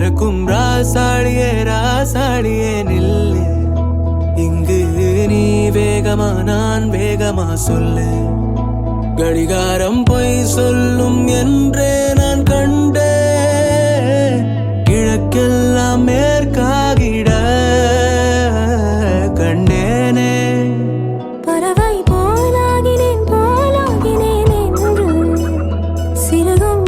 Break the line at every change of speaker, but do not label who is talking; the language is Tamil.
பறக்கும் ராசாடியே ராசாடியே நில்லு. இங்கு நீ வேகமா நான் வேகமா சொல்லு. கடிகாரம் பொய் சொல்லும் என்றே நான் கண்டே. கிழக்கெல்லாம் மேற்காகிட கண்டேனே.
பறவை போலாகினேன் போலாகினேன் என்று சிறகும்